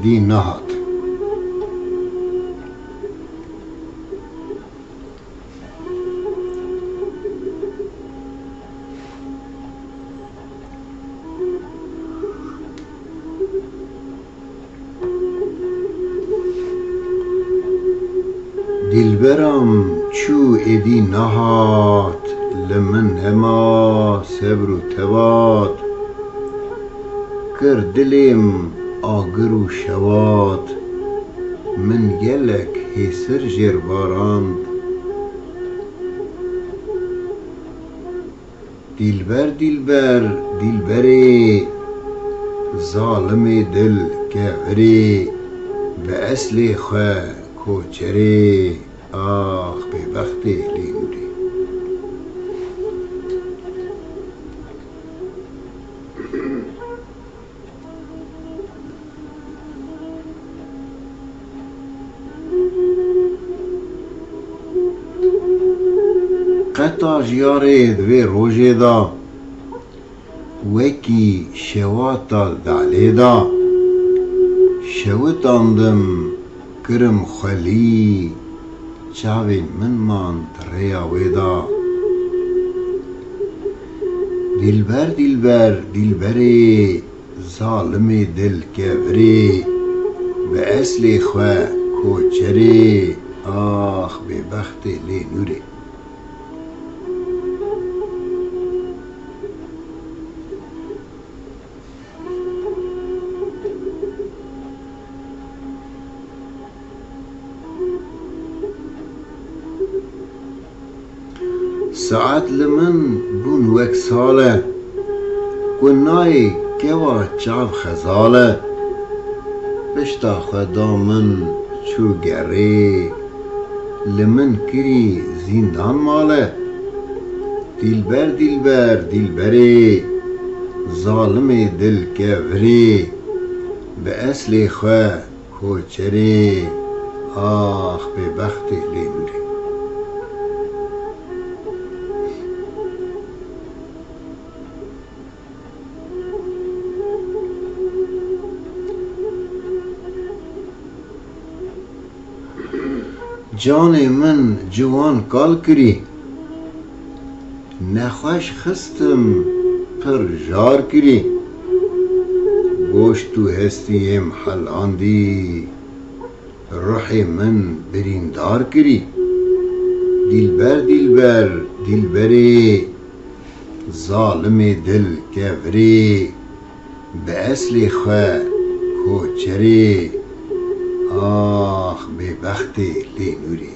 ادی نهات. دلبرم چو ادی نهات لمن هما صبر و تبات کر دلم آگر و شوات من گلک هیسر جر باراند. دلبر دلبر دلبری ظالم دل گوری به اصل خواه کوچری آخ به وقت لینوری. قطع جیاره دوی روژه دا وکی شواتا دعلی دا شوتاندم کرم خلی چاوین من ماند ریاوی دا. دلبر دلبر دلبری ظالم دل گوری به اصل خواه کوچری آخ به بخت لینوری. ساعت لمن بون وک ساله گنای گوا چاو خزاله بشتا خدا من چو گره لمن کری زندان ماله. دلبر دلبر دلبری ظالم دل گوری به اصل خواه کوچری آخ به بخت لینوری. جان من جوان کال کری نخوش خستم پر جار کری گوشت تو هستیم حلاندی روح من بریندار کری. دلبر دلبر دلبری ظالم دل گوری به اصل خواه کوچری آخ به بخت لینوری.